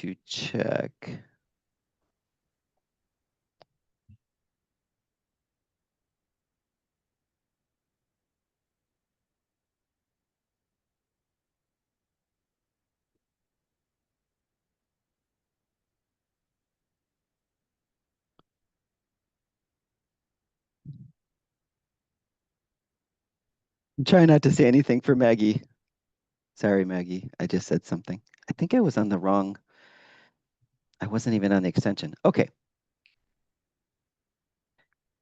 to check. I'm trying not to say anything for Maggie. Sorry, Maggie. I just said something. I think I was on the wrong. I wasn't even on the extension. Okay.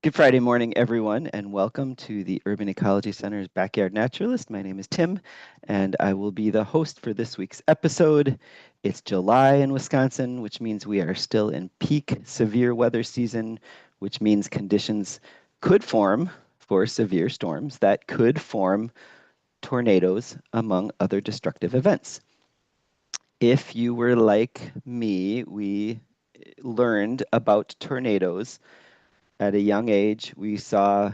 Good Friday morning, everyone, and welcome to the Urban Ecology Center's Backyard Naturalist. My name is Tim, and I will be the host for this week's episode. It's July in Wisconsin, which means we are still in peak severe weather season, which means conditions could form for severe storms that could form tornadoes, among other destructive events. If you were like me, we learned about tornadoes at a young age. We saw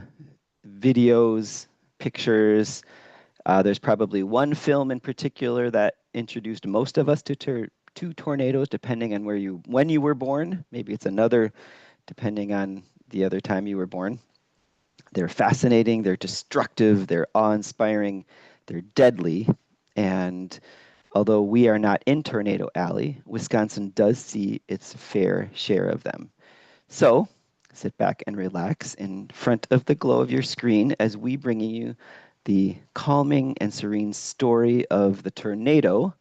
videos, pictures. There's probably one film in particular that introduced most of us to tornadoes, depending on when you were born. Maybe it's another, depending on the other time you were born. They're fascinating, they're destructive, they're awe-inspiring, they're deadly, and although we are not in Tornado Alley, Wisconsin does see its fair share of them. So sit back and relax in front of the glow of your screen as we bring you the calming and serene story of the tornado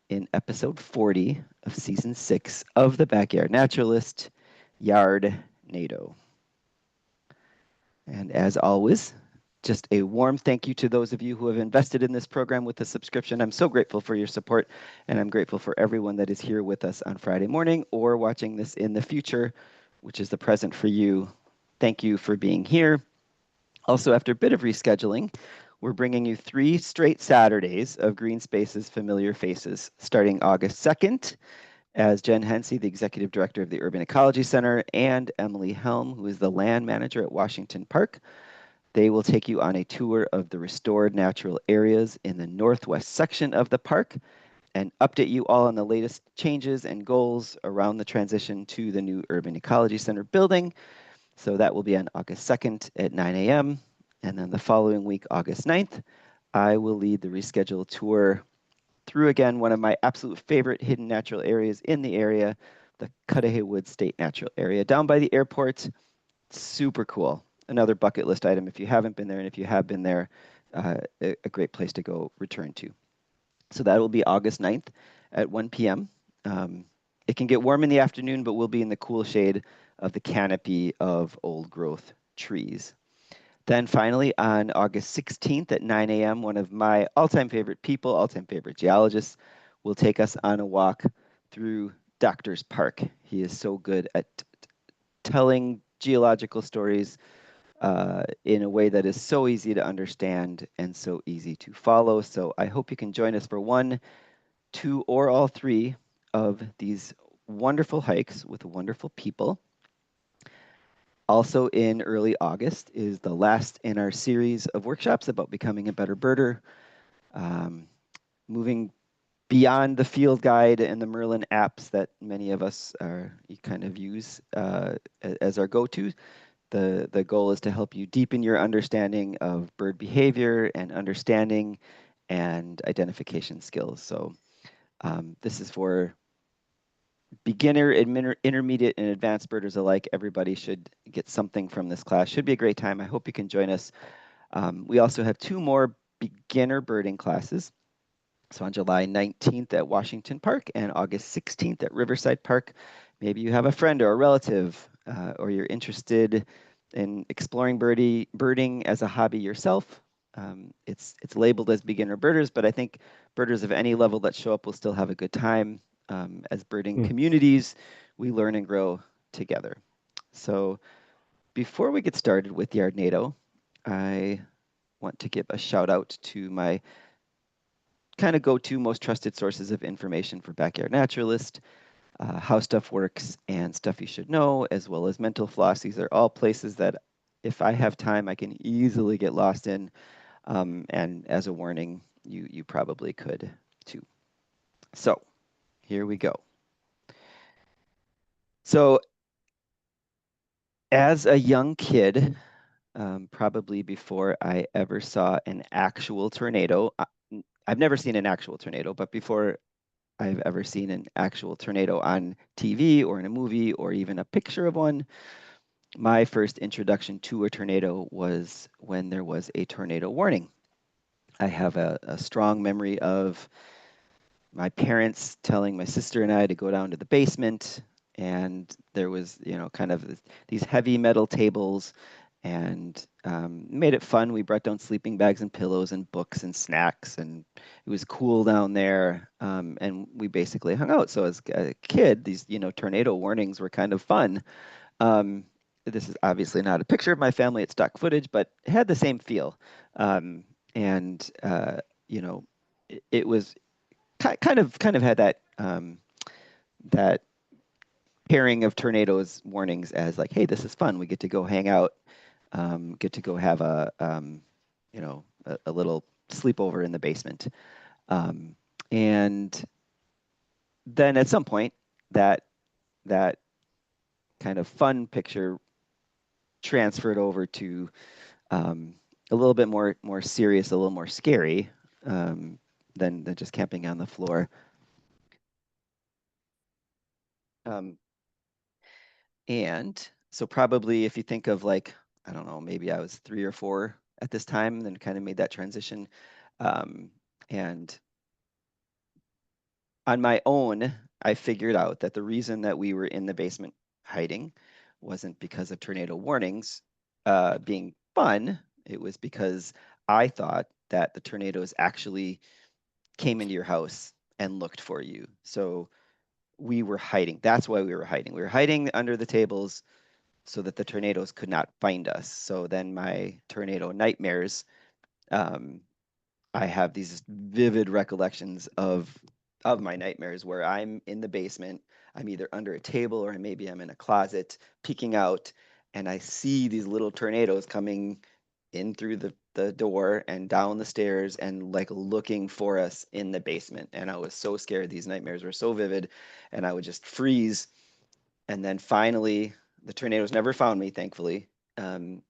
in episode 40 of season 6 of the Backyard Naturalist, Yardnado. And as always, just a warm thank you to those of you who have invested in this program with a subscription. I'm so grateful for your support, and I'm grateful for everyone that is here with us on Friday morning or watching this in the future, which is the present for you. Thank you for being here. Also, after a bit of rescheduling, we're bringing you 3 straight Saturdays of Green Spaces Familiar Faces, starting August 2nd, as Jen Hensey, the Executive Director of the Urban Ecology Center, and Emily Helm, who is the Land Manager at Washington Park. They will take you on a tour of the restored natural areas in the northwest section of the park and update you all on the latest changes and goals around the transition to the new Urban Ecology Center building. So that will be on August 2nd at 9 a.m. And then the following week, August 9th, I will lead the rescheduled tour through, again, one of my absolute favorite hidden natural areas in the area, the Cudahy Woods State Natural Area down by the airport. Super cool. Another bucket list item if you haven't been there, and if you have been there, a great place to go return to. So that will be August 9th at 1 p.m. It can get warm in the afternoon, but we'll be in the cool shade of the canopy of old growth trees. Then finally, on August 16th at 9 a.m., one of my all-time favorite people, all-time favorite geologists, will take us on a walk through Doctor's Park. He is so good at telling geological stories in a way that is so easy to understand and so easy to follow. So I hope you can join us for 1, 2, or all 3 of these wonderful hikes with wonderful people. Also in early August is the last in our series of workshops about becoming a better birder, moving beyond the field guide and the Merlin apps that many of us kind of use as our go-to. The goal is to help you deepen your understanding of bird behavior and understanding and identification skills. So this is for beginner, intermediate, and advanced birders alike. Everybody should get something from this class. Should be a great time. I hope you can join us. We also have 2 more beginner birding classes. So on July 19th at Washington Park and August 16th at Riverside Park. Maybe you have a friend or a relative, or you're interested in exploring birding as a hobby yourself. It's labeled as beginner birders, but I think birders of any level that show up will still have a good time. As birding communities, we learn and grow together. So before we get started with Yardnado, I want to give a shout out to my kind of go-to most trusted sources of information for Backyard Naturalist, How Stuff Works, and Stuff You Should Know, as well as Mental Floss. These are all places that if I have time, I can easily get lost in. And as a warning, you probably could too. So here we go. So as a young kid, probably before I ever saw an actual tornado, I've never seen an actual tornado, but before I've ever seen an actual tornado on TV or in a movie or even a picture of one, my first introduction to a tornado was when there was a tornado warning. I have a strong memory of my parents telling my sister and I to go down to the basement, and there was, kind of these heavy metal tables, and made it fun. We brought down sleeping bags and pillows and books and snacks, and it was cool down there. And we basically hung out. So as a kid, these, tornado warnings were kind of fun. Um, this is obviously not a picture of my family; it's stock footage, but it had the same feel. And you know, it was kind of had that pairing of tornadoes warnings as like, hey, this is fun. We get to go hang out, get to go have a little sleepover in the basement. Um, and then at some point, that that kind of fun picture transferred over to um, a little bit more serious, a little more scary um, than just camping on the floor. Um, And so probably if you think of like, I don't know, maybe I was 3 or 4 at this time, then kind of made that transition. Um, and on my own, I figured out that the reason that we were in the basement hiding wasn't because of tornado warnings being fun. It was because I thought that the tornadoes actually came into your house and looked for you. So we were hiding. That's why we were hiding. We were hiding under the tables so that the tornadoes could not find us. So then my tornado nightmares, um, I have these vivid recollections of my nightmares where I'm in the basement, I'm either under a table or maybe I'm in a closet peeking out, and I see these little tornadoes coming in through the door and down the stairs and like looking for us in the basement. And I was so scared. These nightmares were so vivid, and I would just freeze, and then finally the tornadoes never found me, thankfully. And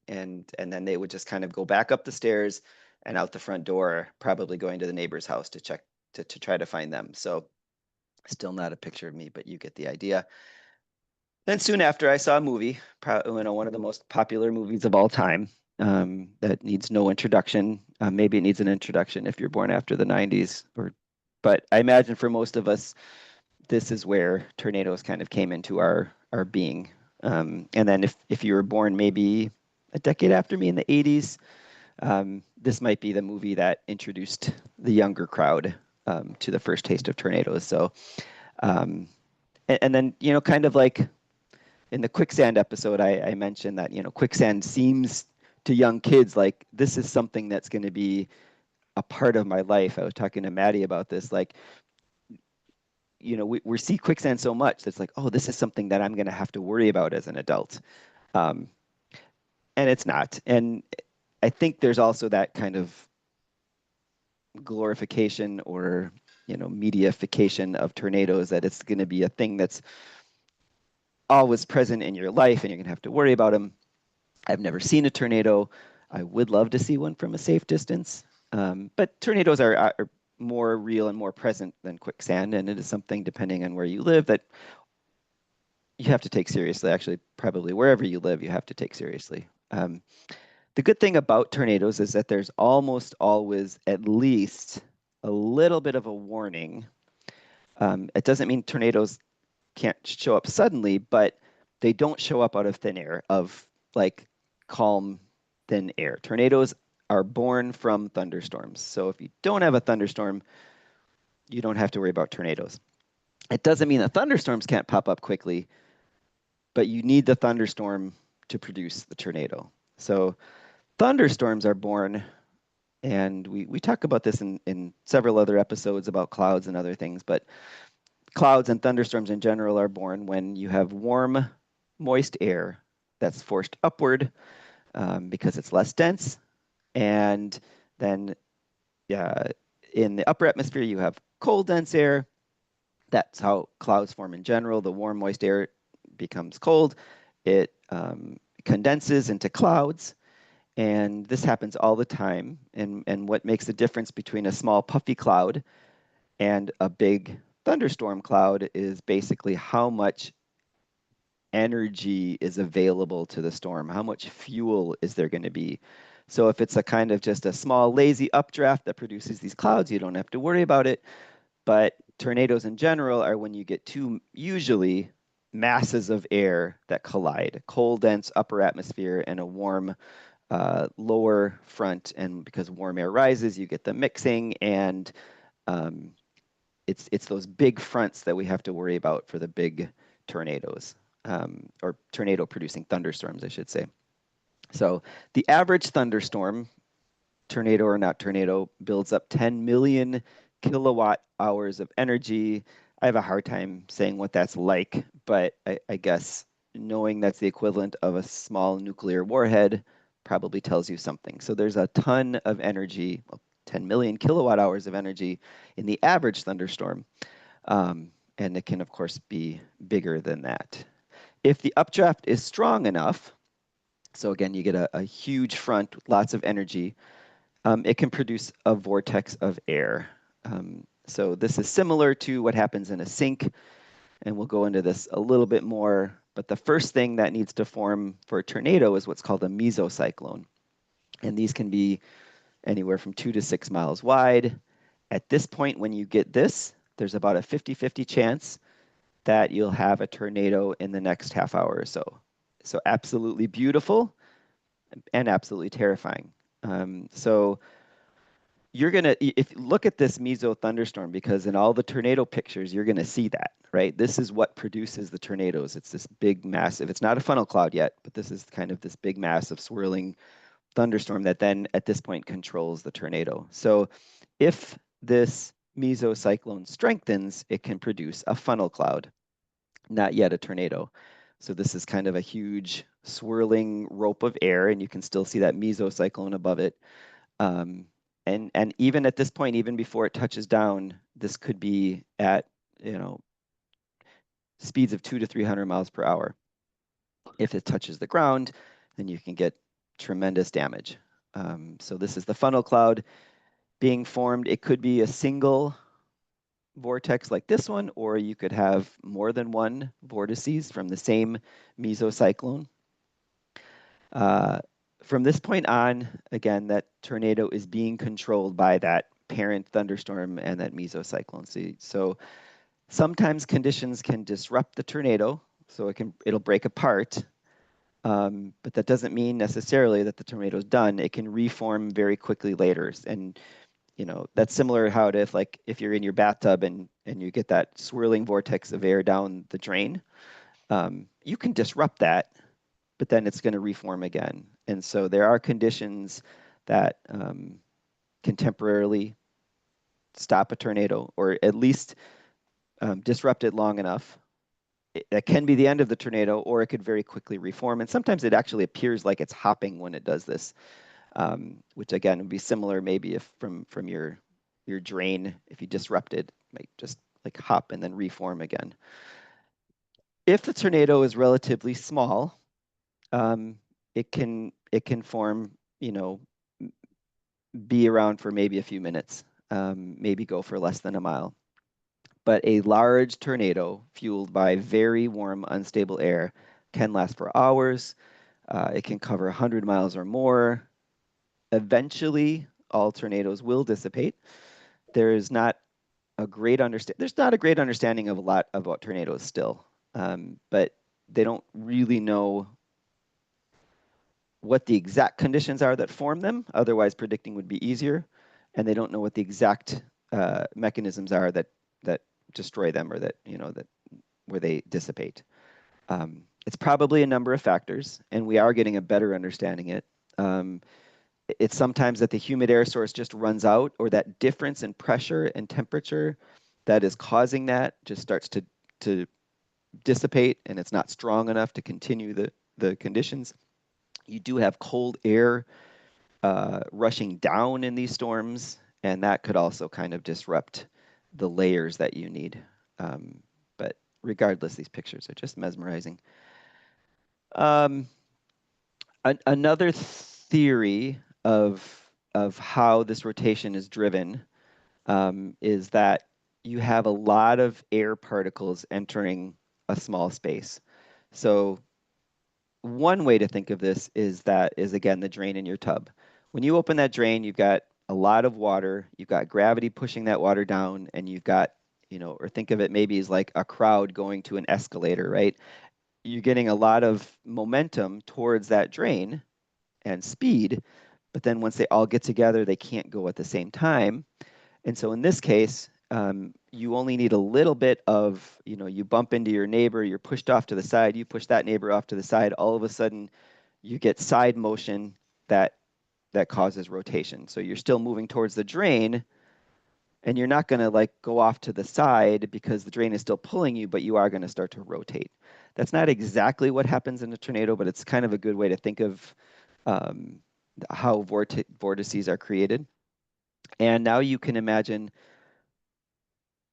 then they would just kind of go back up the stairs and out the front door, probably going to the neighbor's house to check to try to find them. So still not a picture of me, but you get the idea. Then soon after, I saw a movie, one of the most popular movies of all time, that needs no introduction. Maybe it needs an introduction if you're born after the 90s, but I imagine for most of us, this is where tornadoes kind of came into our being. And then if you were born maybe a decade after me in the 80s, this might be the movie that introduced the younger crowd to the first taste of tornadoes. So, um, and then, kind of like in the quicksand episode, I mentioned that, quicksand seems to young kids like this is something that's going to be a part of my life. I was talking to Maddie about this, like, we see quicksand so much that's like, oh, this is something that I'm going to have to worry about as an adult. Um, and it's not. And I think there's also that kind of glorification or, mediaification of tornadoes that it's going to be a thing that's always present in your life and you're going to have to worry about them. I've never seen a tornado. I would love to see one from a safe distance. But tornadoes are more real and more present than quicksand. And it is something, depending on where you live, that you have to take seriously. Actually, probably wherever you live, you have to take seriously. The good thing about tornadoes is that there's almost always at least a little bit of a warning. It doesn't mean tornadoes can't show up suddenly, but they don't show up out of thin air, of like calm, thin air. Tornadoes are born from thunderstorms. So if you don't have a thunderstorm, you don't have to worry about tornadoes. It doesn't mean that thunderstorms can't pop up quickly, but you need the thunderstorm to produce the tornado. So thunderstorms are born, and we talk about this in several other episodes about clouds and other things, but clouds and thunderstorms in general are born when you have warm, moist air that's forced upward because it's less dense. And then in the upper atmosphere, you have cold, dense air. That's how clouds form in general. The warm, moist air becomes cold, it condenses into clouds. And this happens all the time. And what makes the difference between a small puffy cloud and a big thunderstorm cloud is basically how much energy is available to the storm. How much fuel is there going to be? So if it's a kind of just a small lazy updraft that produces these clouds, you don't have to worry about it. But tornadoes in general are when you get two, usually, masses of air that collide, cold, dense upper atmosphere and a warm lower front. And because warm air rises, you get the mixing, and um, it's those big fronts that we have to worry about for the big tornadoes, or tornado producing thunderstorms, I should say. So the average thunderstorm, tornado or not tornado, builds up 10 million kilowatt hours of energy. I have a hard time saying what that's like, but I guess knowing that's the equivalent of a small nuclear warhead probably tells you something. So there's a ton of energy, well, 10 million kilowatt hours of energy in the average thunderstorm. And it can, of course, be bigger than that. If the updraft is strong enough, so again, you get a huge front with lots of energy, it can produce a vortex of air. So this is similar to what happens in a sink, and we'll go into this a little bit more. But the first thing that needs to form for a tornado is what's called a mesocyclone. And these can be anywhere from 2 to 6 miles wide. At this point, when you get this, there's about a 50-50 chance that you'll have a tornado in the next half hour or so. So absolutely beautiful and absolutely terrifying. So you're gonna, if you look at this meso thunderstorm, because in all the tornado pictures, you're gonna see that, right? This is what produces the tornadoes. It's this big, massive, it's not a funnel cloud yet, but this is kind of this big, massive swirling thunderstorm that then at this point controls the tornado. So if this mesocyclone strengthens, it can produce a funnel cloud, not yet a tornado. So this is kind of a huge swirling rope of air, and you can still see that mesocyclone above it. And even at this point, even before it touches down, this could be at, you know, speeds of 200 to 300 miles per hour. If it touches the ground, then you can get tremendous damage. So this is the funnel cloud being formed. It could be a single vortex like this one, or you could have more than one vortices from the same mesocyclone. From this point on, again, that tornado is being controlled by that parent thunderstorm and that mesocyclone. So sometimes conditions can disrupt the tornado, so it'll break apart. But that doesn't mean necessarily that the tornado's done. It can reform very quickly later. And you know, that's similar how to if you're in your bathtub and you get that swirling vortex of air down the drain, you can disrupt that, but then it's going to reform again. And so there are conditions that can temporarily stop a tornado, or at least disrupt it long enough. That can be the end of the tornado, or it could very quickly reform. And sometimes it actually appears like it's hopping when it does this, which again would be similar maybe if from your drain, if you disrupt it, might just like hop and then reform again. If the tornado is relatively small, it can form, you know, be around for maybe a few minutes, maybe go for less than a mile. But a large tornado fueled by very warm, unstable air can last for hours. It can cover 100 miles or more. Eventually, all tornadoes will dissipate. There's not a great understanding of a lot about tornadoes still, but they don't really know what the exact conditions are that form them. Otherwise, predicting would be easier. And they don't know what the exact mechanisms are that destroy them, or that, you know, that where they dissipate. It's probably a number of factors, and we are getting a better understanding it. It's sometimes that the humid air source just runs out, or that difference in pressure and temperature that is causing that just starts to dissipate, and it's not strong enough to continue the conditions. You do have cold air rushing down in these storms, and that could also kind of disrupt the layers that you need. But regardless, these pictures are just mesmerizing. Um, another theory of how this rotation is driven is that you have a lot of air particles entering a small space. So one way to think of this is again the drain in your tub. When you open that drain, you've got a lot of water, you've got gravity pushing that water down, and you've got, or think of it maybe as like a crowd going to an escalator, right? You're getting a lot of momentum towards that drain and speed, but then once they all get together, they can't go at the same time. And so in this case, you only need a little bit of, you bump into your neighbor, you're pushed off to the side, you push that neighbor off to the side, all of a sudden you get side motion that causes rotation. So you're still moving towards the drain, and you're not going to like go off to the side because the drain is still pulling you, but you are going to start to rotate. That's not exactly what happens in a tornado, but it's kind of a good way to think of um, how vortices are created. And now you can imagine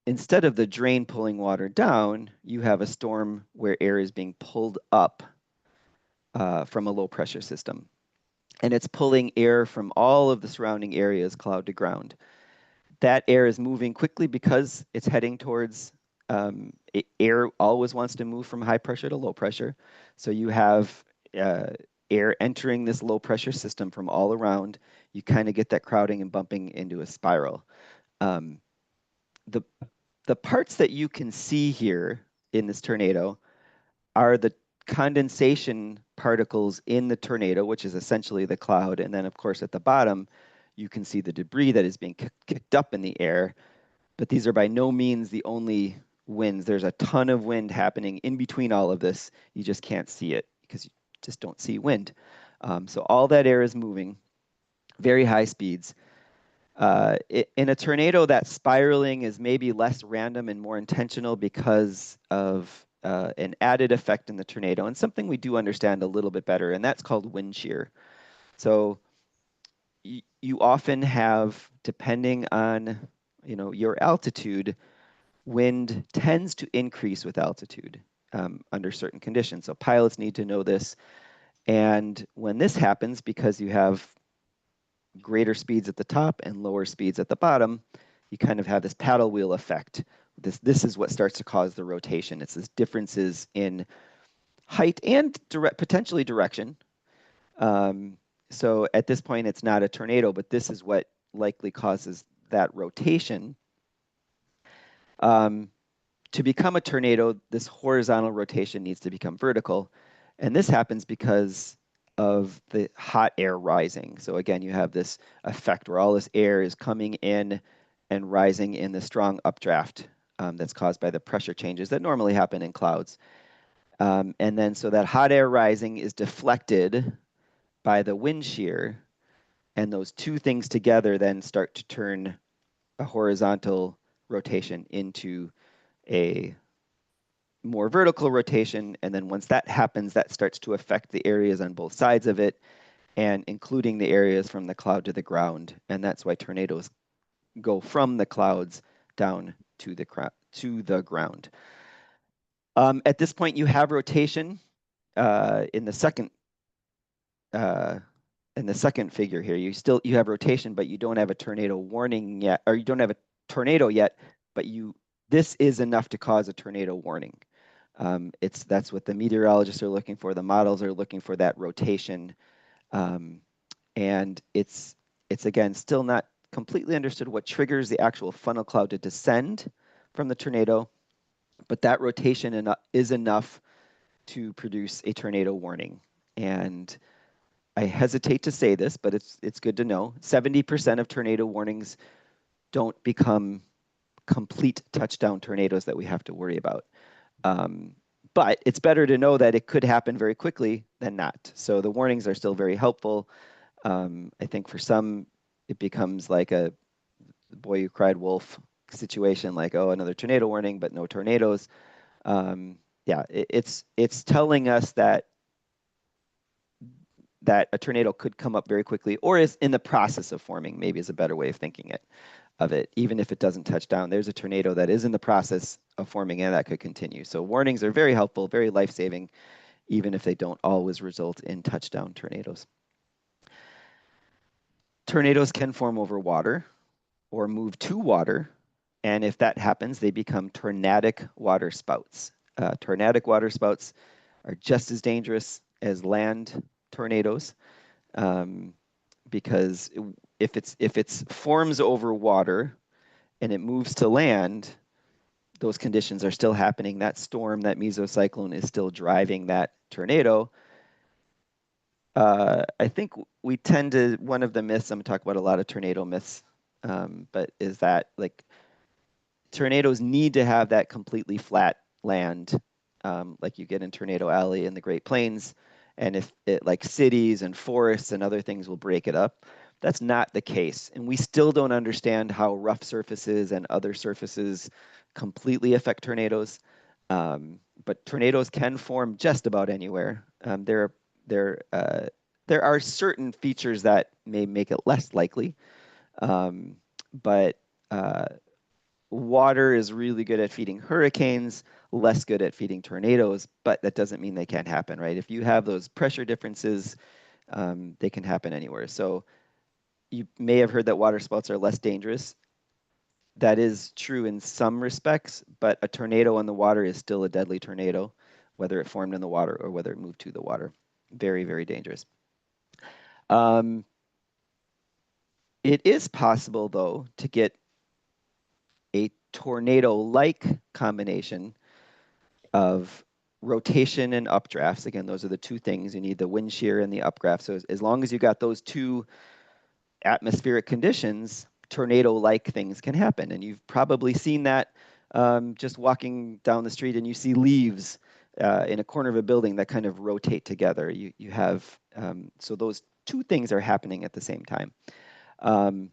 instead of the drain pulling water down, you have a storm where air is being pulled up from a low pressure system. And it's pulling air from all of the surrounding areas, cloud to ground. That air is moving quickly because it's heading towards air always wants to move from high pressure to low pressure. So you have air entering this low pressure system from all around. You kind of get that crowding and bumping into a spiral. Um, the the parts that you can see here in this tornado are the condensation particles in the tornado, which is essentially the cloud. And then, of course, at the bottom, you can see the debris that is being kicked up in the air. But these are by no means the only winds. There's a ton of wind happening in between all of this. You just can't see it because you just don't see wind. So all that air is moving, very high speeds. In a tornado, that spiraling is maybe less random and more intentional because of an added effect in the tornado, and something we do understand a little bit better, and that's called wind shear. So you often have, depending on your altitude, wind tends to increase with altitude under certain conditions. So pilots need to know this, and when this happens, because you have greater speeds at the top and lower speeds at the bottom, you kind of have this paddle wheel effect. This is what starts to cause the rotation. It's this differences in height and potentially direction. So at this point, it's not a tornado, but this is what likely causes that rotation. To become a tornado, this horizontal rotation needs to become vertical. And this happens because of the hot air rising. So again, you have this effect where all this air is coming in and rising in the strong updraft that's caused by the pressure changes that normally happen in clouds. And then so that hot air rising is deflected by the wind shear, and those two things together then start to turn a horizontal rotation into a more vertical rotation. And then once that happens, that starts to affect the areas on both sides of it, and including the areas from the cloud to the ground. And that's why tornadoes go from the clouds down to the ground. At this point, you have rotation in the second figure here. You have rotation, but you don't have a tornado warning yet, or you don't have a tornado yet, but this is enough to cause a tornado warning. That's what the meteorologists are looking for. The models are looking for that rotation, and it's again still not completely understood what triggers the actual funnel cloud to descend from the tornado, but that rotation is enough to produce a tornado warning. And I hesitate to say this, but it's good to know. 70% of tornado warnings don't become complete touchdown tornadoes that we have to worry about. But it's better to know that it could happen very quickly than not. So the warnings are still very helpful. I think for some, it becomes like a boy who cried wolf situation, like, oh, another tornado warning, but no tornadoes. Yeah, it's telling us that a tornado could come up very quickly, or is in the process of forming, maybe is a better way of thinking it. of it, even if it doesn't touch down. There's a tornado that is in the process of forming and that could continue. So warnings are very helpful, very life-saving, even if they don't always result in touchdown tornadoes. Tornadoes can form over water or move to water, and if that happens, they become tornadic waterspouts. Tornadic waterspouts are just as dangerous as land tornadoes, because if it's forms over water and it moves to land, those conditions are still happening. That storm, that mesocyclone, is still driving that tornado. I think we tend to, one of the myths, I'm going to talk about a lot of tornado myths, but is that like tornadoes need to have that completely flat land, like you get in Tornado Alley in the Great Plains. And if it, like cities and forests and other things will break it up, that's not the case. And we still don't understand how rough surfaces and other surfaces completely affect tornadoes. But tornadoes can form just about anywhere. There, there are certain features that may make it less likely, but water is really good at feeding hurricanes, less good at feeding tornadoes, but that doesn't mean they can't happen, right? If you have those pressure differences, they can happen anywhere. So you may have heard that water spouts are less dangerous. That is true in some respects, but a tornado in the water is still a deadly tornado, whether it formed in the water or whether it moved to the water. Very, very dangerous. It is possible, though, to get a tornado-like combination of rotation and updrafts. Again, those are the two things. You need the wind shear and the updraft. So as long as you got those two atmospheric conditions, tornado-like things can happen. And you've probably seen that just walking down the street and you see leaves in a corner of a building that kind of rotate together. You have, so those two things are happening at the same time.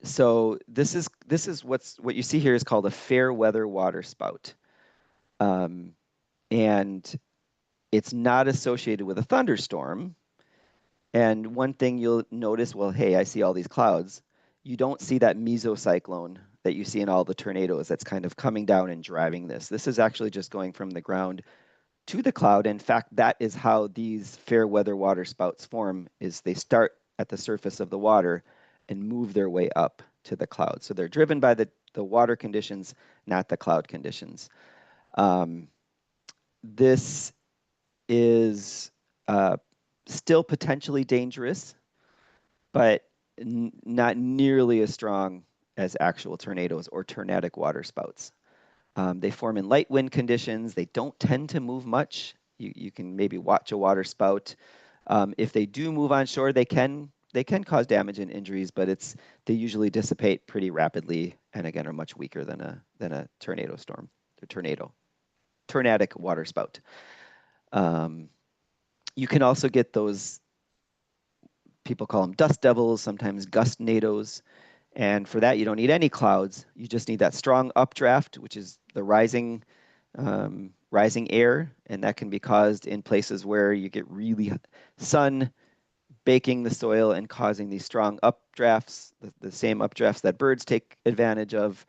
So this is what you see here is called a fair weather water spout. And it's not associated with a thunderstorm. And one thing you'll notice, well, hey, I see all these clouds. You don't see that mesocyclone that you see in all the tornadoes that's kind of coming down and driving this. This is actually just going from the ground to the cloud. In fact, that is how these fair weather water spouts form, is they start at the surface of the water and move their way up to the cloud. So they're driven by the water conditions, not the cloud conditions. This is still potentially dangerous, but not nearly as strong as actual tornadoes or tornadic water spouts. They form in light wind conditions. They don't tend to move much. You can maybe watch a water spout. If they do move on shore, they can cause damage and injuries, but they usually dissipate pretty rapidly, and again are much weaker than a tornado storm or tornadic water spout. You can also get those, people call them dust devils, sometimes gustnados. And for that, you don't need any clouds. You just need that strong updraft, which is the rising air. And that can be caused in places where you get really sun baking the soil and causing these strong updrafts, the same updrafts that birds take advantage of.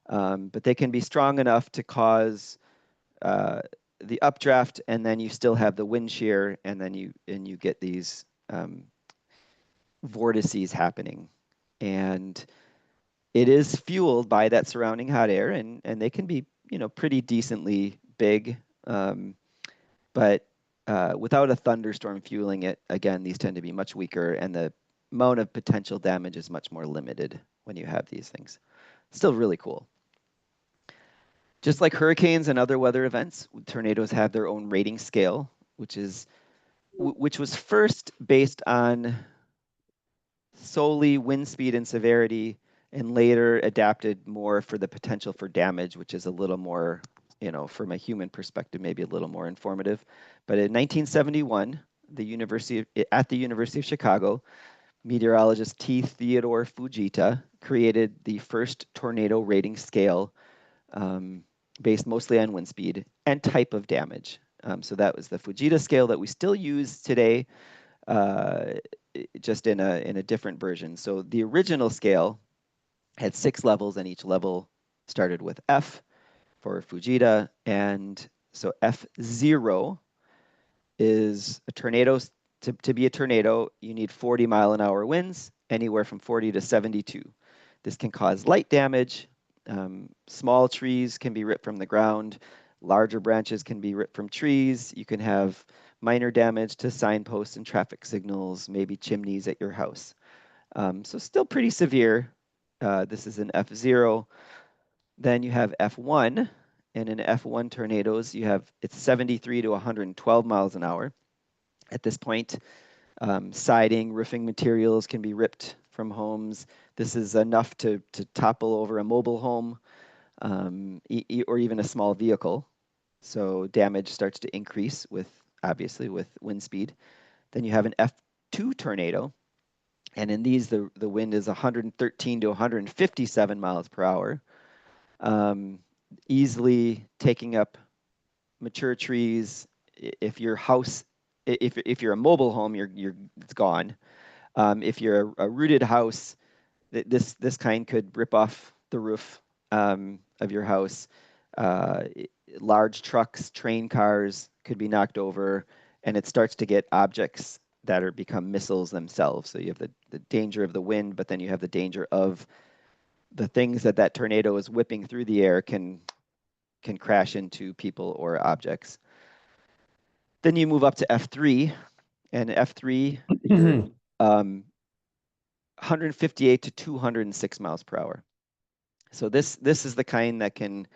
But they can be strong enough to cause the updraft, and then you still have the wind shear, and then you get these vortices happening. And it is fueled by that surrounding hot air, and they can be, pretty decently big. But without a thunderstorm fueling it, again, these tend to be much weaker, and the amount of potential damage is much more limited when you have these things. Still really cool. Just like hurricanes and other weather events, tornadoes have their own rating scale, which was first based on solely wind speed and severity, and later adapted more for the potential for damage, which is a little more, from a human perspective, maybe a little more informative. But in 1971, at the University of Chicago, meteorologist T. Theodore Fujita created the first tornado rating scale, based mostly on wind speed and type of damage. So that was the Fujita scale that we still use today, just in a different version. So the original scale Had 6 levels, and each level started with F for Fujita. And so F0 is a tornado. To be a tornado, you need 40-mile-an-hour winds, anywhere from 40 to 72. This can cause light damage. Small trees can be ripped from the ground. Larger branches can be ripped from trees. You can have minor damage to signposts and traffic signals, maybe chimneys at your house. So still pretty severe. This is an F0. Then you have F1, and in F1 tornadoes, it's 73 to 112 miles an hour. At this point, siding, roofing materials can be ripped from homes. This is enough to topple over a mobile home or even a small vehicle. So damage starts to increase obviously with wind speed. Then you have an F2 tornado, and in these the wind is 113 to 157 miles per hour, easily taking up mature trees. If your house, if you're a mobile home, it's gone. If you're a rooted house, this kind could rip off the roof of your house. Uh, Large trucks, train cars could be knocked over, and it starts to get objects that are become missiles themselves. So you have the danger of the wind, but then you have the danger of the things that tornado is whipping through the air can crash into people or objects. Then you move up to F3, and F3, you're 158 to 206 miles per hour. So this is the kind that can,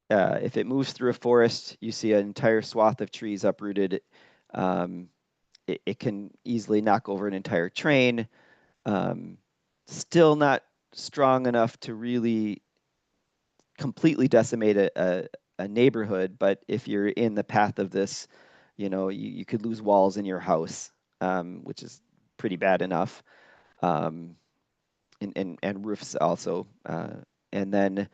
if it moves through a forest, you see an entire swath of trees uprooted. It can easily knock over an entire train. Still not strong enough to really completely decimate a neighborhood, but if you're in the path of this, you could lose walls in your house, which is pretty bad enough, and roofs also. And then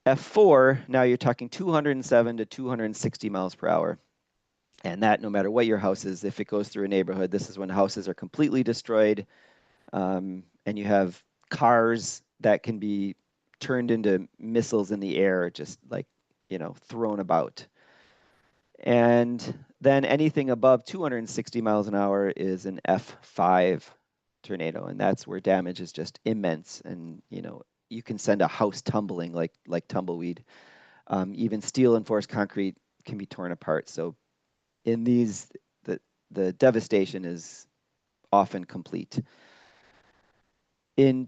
F4, now you're talking 207 to 260 miles per hour. And that, no matter what your house is, if it goes through a neighborhood, this is when houses are completely destroyed. And you have cars that can be turned into missiles in the air, just like, thrown about. And then anything above 260 miles an hour is an F5 tornado, and that's where damage is just immense. And you can send a house tumbling like tumbleweed. Even steel and forced concrete can be torn apart. So in these, the devastation is often complete. In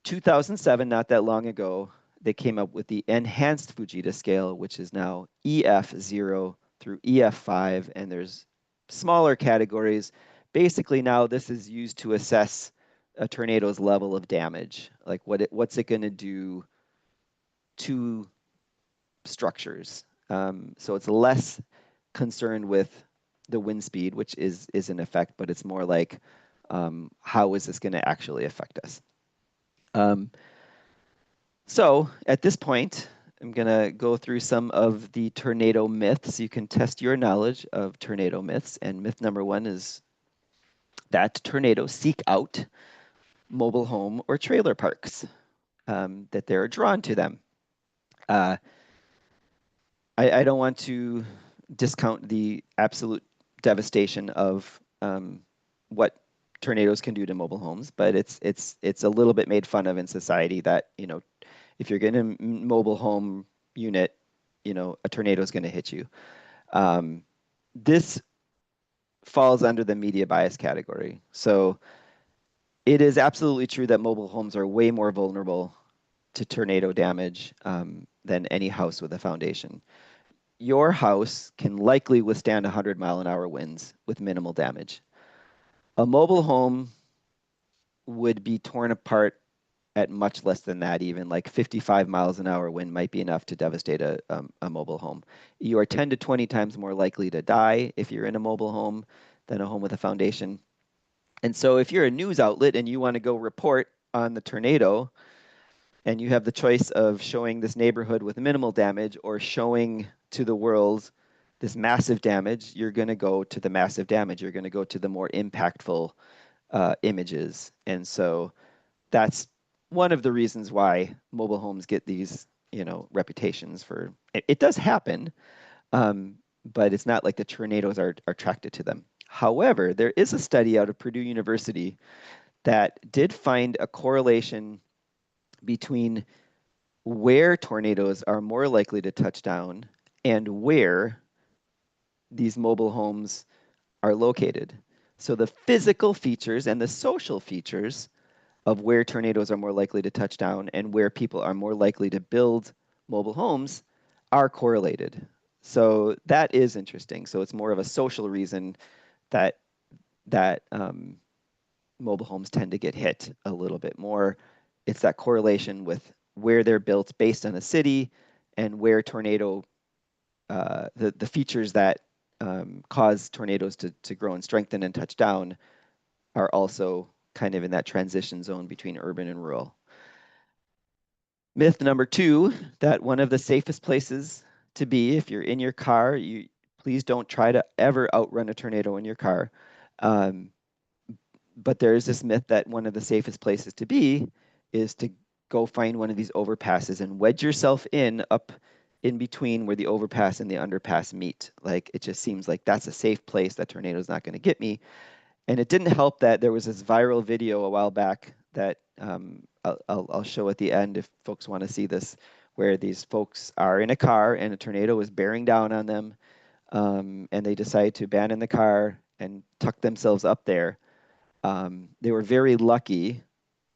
2007, not that long ago, they came up with the enhanced Fujita scale, which is now EF0 through EF5, and there's smaller categories. Basically, now this is used to assess a tornado's level of damage, like what's it going to do to structures. So it's less concerned with the wind speed, which is in effect, but it's more like how is this going to actually affect us? So at this point, I'm going to go through some of the tornado myths. You can test your knowledge of tornado myths. And myth number 1 is that tornadoes seek out mobile home or trailer parks, that they're drawn to them. I don't want to discount the absolute devastation of what tornadoes can do to mobile homes, but it's a little bit made fun of in society that, if you're getting a mobile home unit, a tornado is going to hit you. This falls under the media bias category. So it is absolutely true that mobile homes are way more vulnerable to tornado damage than any house with a foundation. Your house can likely withstand 100-mile-an-hour winds with minimal damage. A mobile home would be torn apart at much less than that, even like 55 miles an hour wind might be enough to devastate a mobile home. You are 10 to 20 times more likely to die if you're in a mobile home than a home with a foundation. And so if you're a news outlet and you want to go report on the tornado, and you have the choice of showing this neighborhood with minimal damage or showing to the world this massive damage, you're going to go to the massive damage. You're going to go to the more impactful images. And so that's one of the reasons why mobile homes get these, reputations for it does happen, but it's not like the tornadoes are attracted to them. However, there is a study out of Purdue University that did find a correlation between where tornadoes are more likely to touch down and where these mobile homes are located. So the physical features and the social features of where tornadoes are more likely to touch down and where people are more likely to build mobile homes are correlated. So that is interesting. So it's more of a social reason that mobile homes tend to get hit a little bit more. It's that correlation with where they're built based on a city and where the features that cause tornadoes to grow and strengthen and touch down are also kind of in that transition zone between urban and rural. Myth number 2, that one of the safest places to be if you're in your car, please don't try to ever outrun a tornado in your car. But there is this myth that one of the safest places to be is to go find one of these overpasses and wedge yourself in up in between where the overpass and the underpass meet. Like it just seems like that's a safe place, that tornado's not going to get me. And it didn't help that there was this viral video a while back that I'll show at the end if folks want to see this, where these folks are in a car and a tornado is bearing down on them, and they decide to abandon the car and tuck themselves up there. They were very lucky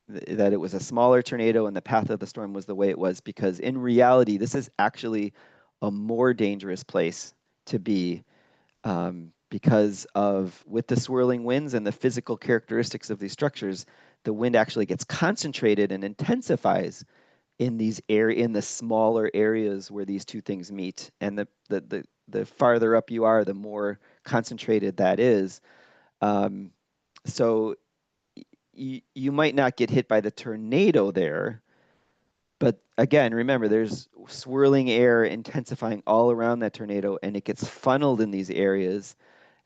that it was a smaller tornado and the path of the storm was the way it was, because in reality, this is actually a more dangerous place to be, because with the swirling winds and the physical characteristics of these structures, the wind actually gets concentrated and intensifies in the smaller areas where these two things meet. And the farther up you are, the more concentrated that is. So you might not get hit by the tornado there, but again, remember, there's swirling air intensifying all around that tornado, and it gets funneled in these areas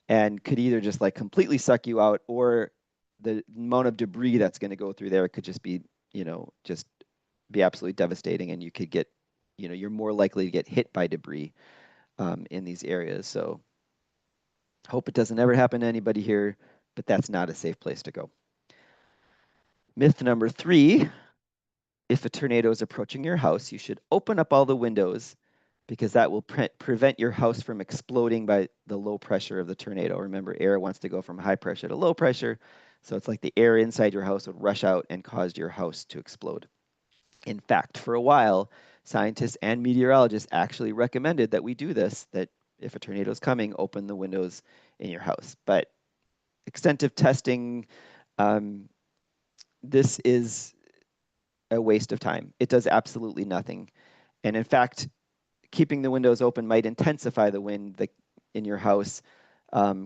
and could either just like completely suck you out, or the amount of debris that's going to go through there could just be, just be absolutely devastating, and you could get, you're more likely to get hit by debris in these areas. So hope it doesn't ever happen to anybody here, but that's not a safe place to go. Myth number 3, if a tornado is approaching your house, you should open up all the windows, because that will prevent your house from exploding by the low pressure of the tornado. Remember, air wants to go from high pressure to low pressure, so it's like the air inside your house would rush out and cause your house to explode. In fact, for a while, scientists and meteorologists actually recommended that we do this, that if a tornado is coming, open the windows in your house. But extensive testing, this is a waste of time. It does absolutely nothing. And in fact, keeping the windows open might intensify the wind in your house,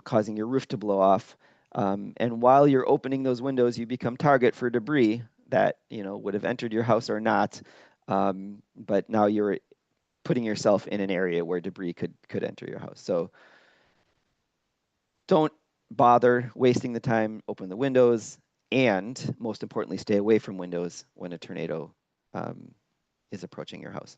causing your roof to blow off. And while you're opening those windows, you become target for debris that would have entered your house or not. But now you're putting yourself in an area where debris could enter your house. So don't bother wasting the time. Open the windows, and most importantly, stay away from windows when a tornado is approaching your house.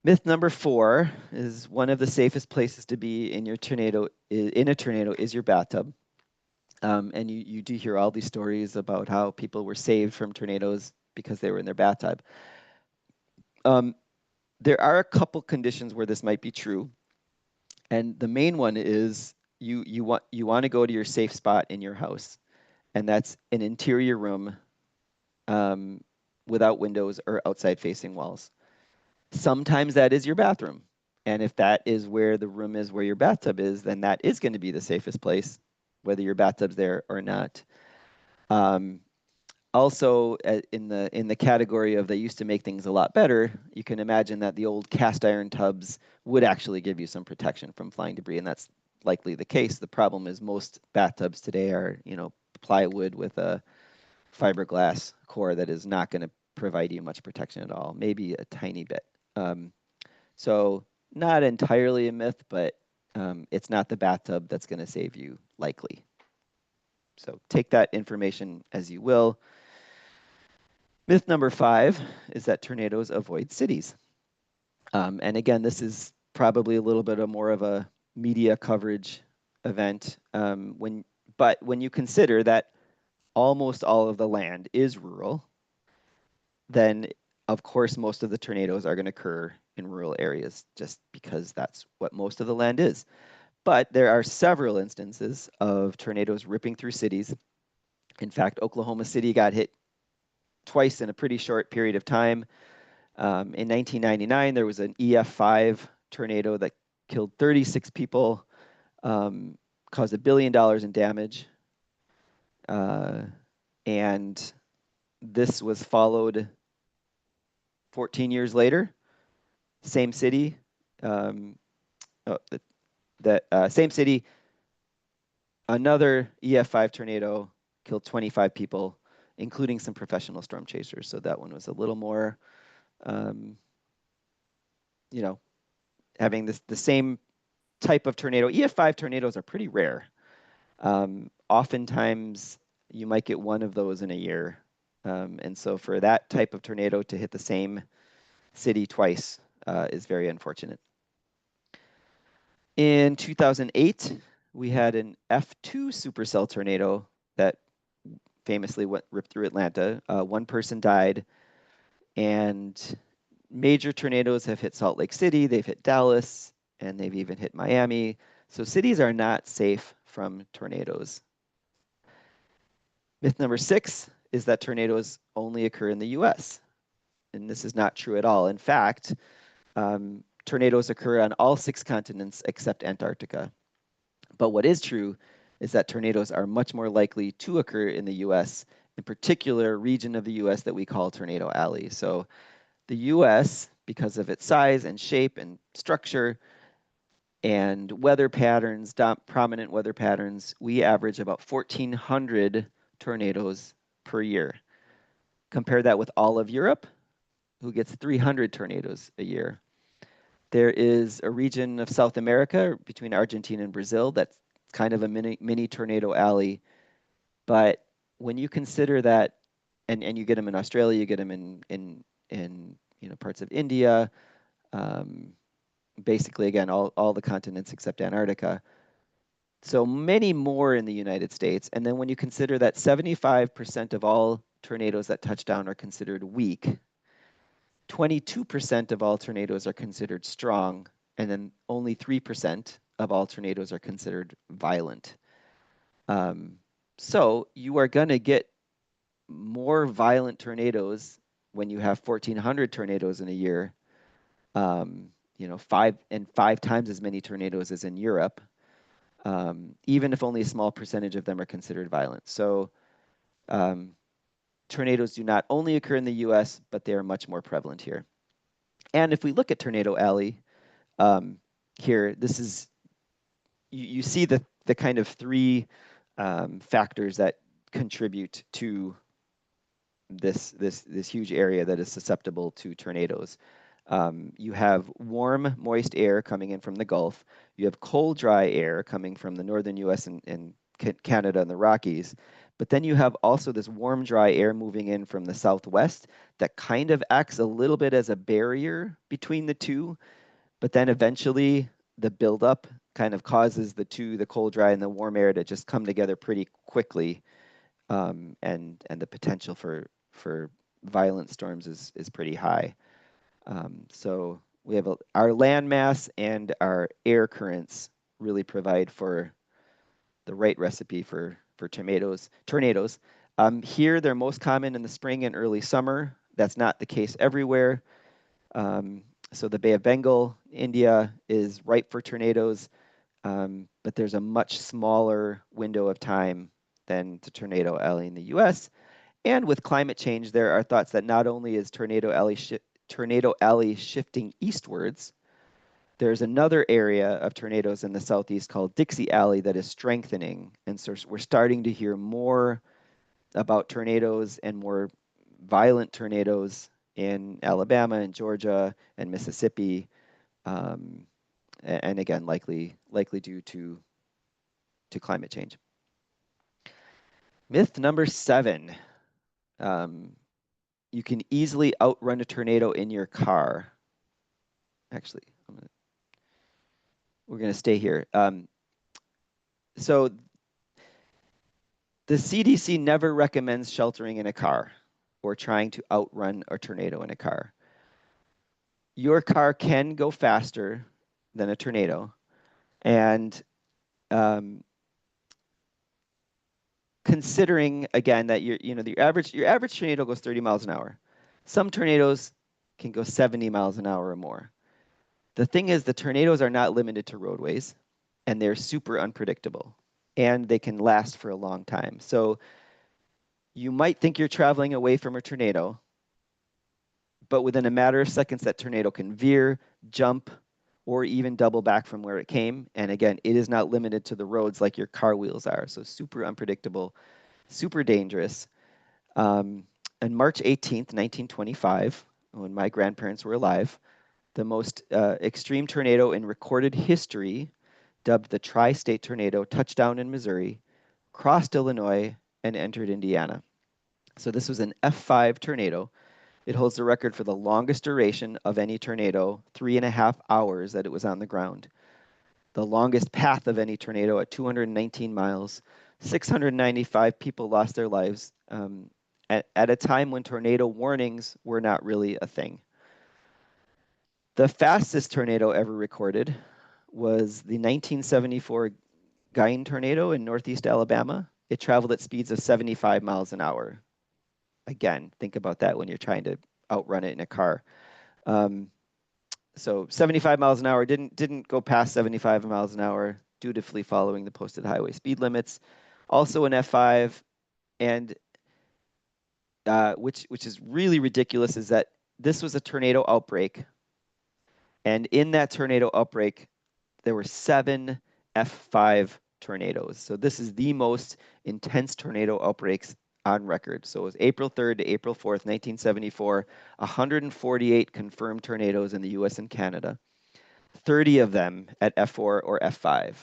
Myth number 4 is one of the safest places to be in a tornado is your bathtub. And you do hear all these stories about how people were saved from tornadoes because they were in their bathtub. There are a couple conditions where this might be true. And the main one is you want to go to your safe spot in your house, and that's an interior room without windows or outside facing walls. Sometimes that is your bathroom. And if that is where the room is where your bathtub is, then that is going to be the safest place, whether your bathtub's there or not. Also, in the category of they used to make things a lot better, you can imagine that the old cast iron tubs would actually give you some protection from flying debris, and that's likely the case. The problem is most bathtubs today are, plywood with a fiberglass core that is not going to provide you much protection at all, maybe a tiny bit. So not entirely a myth, but it's not the bathtub that's going to save you, likely. So take that information as you will. Myth number 5 is that tornadoes avoid cities. And again, this is probably a little bit more of a media coverage event. But when you consider that almost all of the land is rural, then of course most of the tornadoes are going to occur in rural areas just because that's what most of the land is. But there are several instances of tornadoes ripping through cities. In fact, Oklahoma City got hit twice in a pretty short period of time. In 1999, there was an EF5 tornado that killed 36 people, caused $1 billion in damage. And this was followed 14 years later, same city, same city, another EF5 tornado killed 25 people, including some professional storm chasers. So that one was a little more, having the same type of tornado. EF5 tornadoes are pretty rare. Oftentimes, you might get one of those in a year. And so for that type of tornado to hit the same city twice is very unfortunate. In 2008, we had an F2 supercell tornado that famously ripped through Atlanta. One person died, and major tornadoes have hit Salt Lake City, they've hit Dallas, and they've even hit Miami. So cities are not safe from tornadoes. Myth number 6 is that tornadoes only occur in the US. And this is not true at all. In fact, tornadoes occur on all 6 continents except Antarctica. But what is true is that tornadoes are much more likely to occur in the US, in particular region of the US that we call Tornado Alley. So the US, because of its size and shape and structure and weather patterns, prominent weather patterns, we average about 1,400 tornadoes per year. Compare that with all of Europe, who gets 300 tornadoes a year. There is a region of South America between Argentina and Brazil that's kind of a mini tornado alley. But when you consider that, and you get them in Australia, you get them in parts of India, basically again all the continents except Antarctica. So many more in the United States. And then when you consider that 75% of all tornadoes that touch down are considered weak, 22% of all tornadoes are considered strong, and then only 3% of all tornadoes are considered violent. So you are going to get more violent tornadoes when you have 1,400 tornadoes in a year, 5 times as many tornadoes as in Europe, even if only a small percentage of them are considered violent. So tornadoes do not only occur in the US, but they are much more prevalent here. And if we look at Tornado Alley here, this is, you see the kind of 3 factors that contribute to this huge area that is susceptible to tornadoes. You have warm, moist air coming in from the Gulf. You have cold, dry air coming from the northern US and Canada and the Rockies. But then you have also this warm, dry air moving in from the southwest that kind of acts a little bit as a barrier between the two. But then eventually the buildup kind of causes the cold, dry, and the warm air to just come together pretty quickly. And the potential for violent storms is pretty high. So we have our land mass and our air currents really provide for the right recipe for tornadoes. Here, they're most common in the spring and early summer. That's not the case everywhere. So the Bay of Bengal, India, is ripe for tornadoes, but there's a much smaller window of time than the Tornado Alley in the US. And with climate change, there are thoughts that not only is Tornado Alley shifting eastwards, there's another area of tornadoes in the southeast called Dixie Alley that is strengthening. And so we're starting to hear more about tornadoes and more violent tornadoes in Alabama and Georgia and Mississippi. And again, likely due to climate change. Myth number 7. you can easily outrun a tornado in your car. Actually, we're going to stay here. So the CDC never recommends sheltering in a car or trying to outrun a tornado in a car. Your car can go faster than a tornado, and considering again that your average tornado goes 30 miles an hour. Some tornadoes can go 70 miles an hour or more. The thing is, the tornadoes are not limited to roadways, and they're super unpredictable, and they can last for a long time. So you might think you're traveling away from a tornado, but within a matter of seconds, that tornado can veer, jump, or even double back from where it came. And again, it is not limited to the roads like your car wheels are. So super unpredictable, super dangerous. On March 18th, 1925, when my grandparents were alive, the most extreme tornado in recorded history, dubbed the Tri-State Tornado, touched down in Missouri, crossed Illinois, and entered Indiana. So this was an F5 tornado. It holds the record for the longest duration of any tornado, 3.5 hours that it was on the ground. The longest path of any tornado at 219 miles. 695 people lost their lives at a time when tornado warnings were not really a thing. The fastest tornado ever recorded was the 1974 Guyan tornado in northeast Alabama. It traveled at speeds of 75 miles an hour. Again, think about that when you're trying to outrun it in a car. So 75 miles an hour didn't go past 75 miles an hour, dutifully following the posted highway speed limits. Also an F5, and which is really ridiculous, is that this was a tornado outbreak, and in that tornado outbreak, there were 7 F5 tornadoes. So this is the most intense tornado outbreaks on record. So it was April 3rd to April 4th, 1974, 148 confirmed tornadoes in the US and Canada, 30 of them at F4 or F5,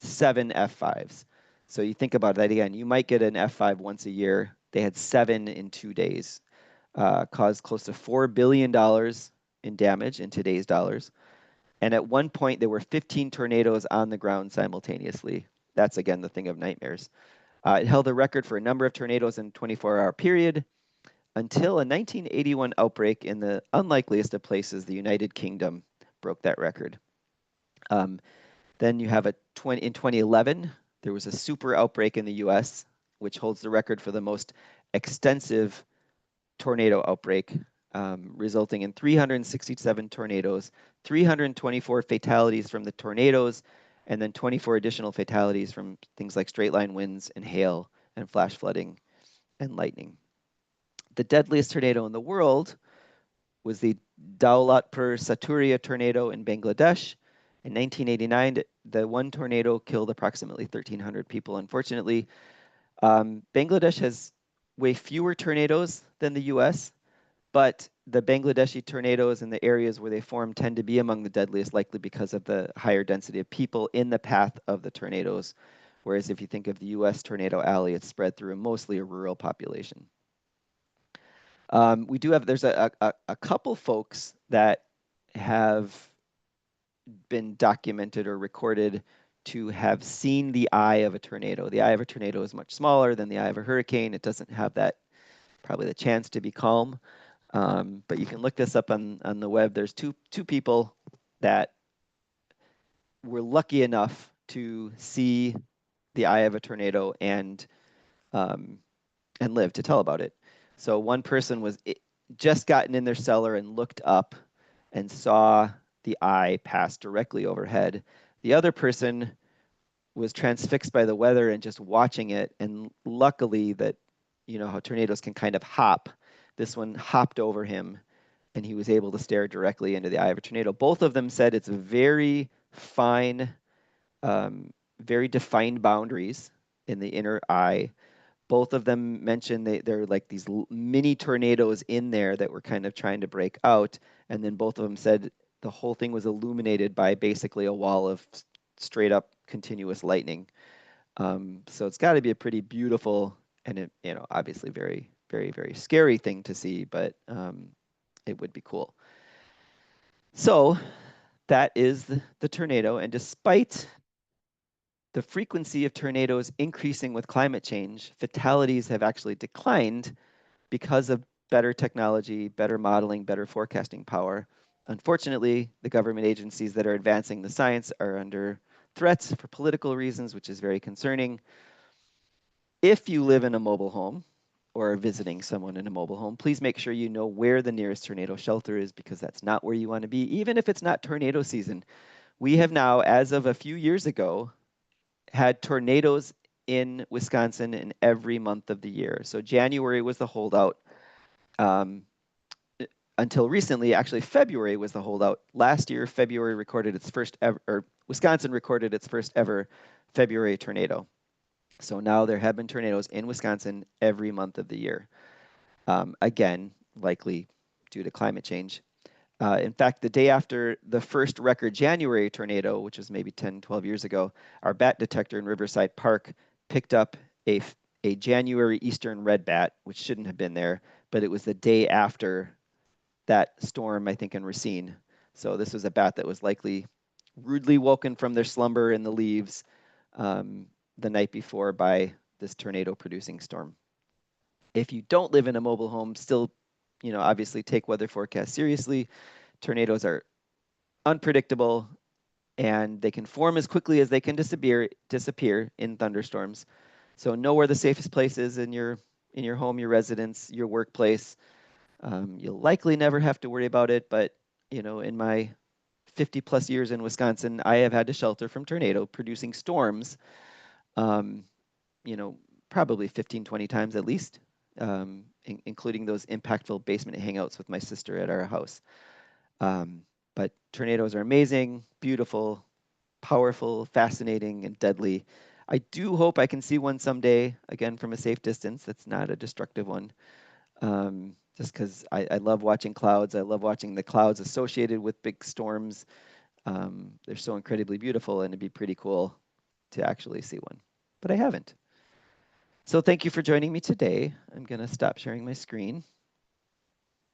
7 F5s. So you think about that again, you might get an F5 once a year. They had 7 in 2 days, caused close to $4 billion in damage in today's dollars. And at one point, there were 15 tornadoes on the ground simultaneously. That's, again, the thing of nightmares. It held a record for a number of tornadoes in a 24-hour period until a 1981 outbreak in the unlikeliest of places, the United Kingdom, broke that record. Then you have in 2011, there was a super outbreak in the US, which holds the record for the most extensive tornado outbreak, resulting in 367 tornadoes, 324 fatalities from the tornadoes, and then 24 additional fatalities from things like straight line winds and hail and flash flooding and lightning. The deadliest tornado in the world was the Daulatpur Saturia tornado in Bangladesh. In 1989, the one tornado killed approximately 1,300 people. Unfortunately, Bangladesh has way fewer tornadoes than the US, but the Bangladeshi tornadoes and the areas where they form tend to be among the deadliest, likely because of the higher density of people in the path of the tornadoes. Whereas if you think of the US tornado alley, it's spread through mostly a rural population. There's a couple folks that have been documented or recorded to have seen the eye of a tornado. The eye of a tornado is much smaller than the eye of a hurricane. It doesn't have probably the chance to be calm. But you can look this up on the web. There's two people that were lucky enough to see the eye of a tornado and live to tell about it. So one person was just gotten in their cellar and looked up and saw the eye pass directly overhead. The other person was transfixed by the weather and just watching it. And luckily that, you know how tornadoes can kind of hop, this one hopped over him and he was able to stare directly into the eye of a tornado. Both of them said it's very fine, very defined boundaries in the inner eye. Both of them mentioned there are like these mini tornadoes in there that were kind of trying to break out. And then both of them said the whole thing was illuminated by basically a wall of straight up continuous lightning. So it's got to be a pretty beautiful and, obviously very very, very scary thing to see, but it would be cool. So that is the tornado. And despite the frequency of tornadoes increasing with climate change, fatalities have actually declined because of better technology, better modeling, better forecasting power. Unfortunately, the government agencies that are advancing the science are under threats for political reasons, which is very concerning. If you live in a mobile home or are visiting someone in a mobile home, please make sure you know where the nearest tornado shelter is, because that's not where you want to be, even if it's not tornado season. We have now, as of a few years ago, had tornadoes in Wisconsin in every month of the year. So January was the holdout. Um, until recently, actually, February was the holdout. Last year, February recorded its first ever, or Wisconsin recorded its first ever February tornado. So now there have been tornadoes in Wisconsin every month of the year. Again, likely due to climate change. In fact, the day after the first record January tornado, which was maybe 10, 12 years ago, our bat detector in Riverside Park picked up a January eastern red bat, which shouldn't have been there, but it was the day after that storm, I think, in Racine. So this was a bat that was likely rudely woken from their slumber in the leaves um, the night before by this tornado producing storm. If you don't live in a mobile home, still, obviously take weather forecasts seriously. Tornadoes are unpredictable, and they can form as quickly as they can disappear in thunderstorms. So know where the safest place is in your home, your residence, your workplace. You'll likely never have to worry about it, but in my 50 plus years in Wisconsin, I have had to shelter from tornado producing storms, um, you know, probably 15, 20 times at least, including those impactful basement hangouts with my sister at our house. But tornadoes are amazing, beautiful, powerful, fascinating, and deadly. I do hope I can see one someday, again, from a safe distance that's not a destructive one. Just because I love watching clouds. I love watching the clouds associated with big storms. They're so incredibly beautiful, and it'd be pretty cool to actually see one. But I haven't. So thank you for joining me today. I'm going to stop sharing my screen.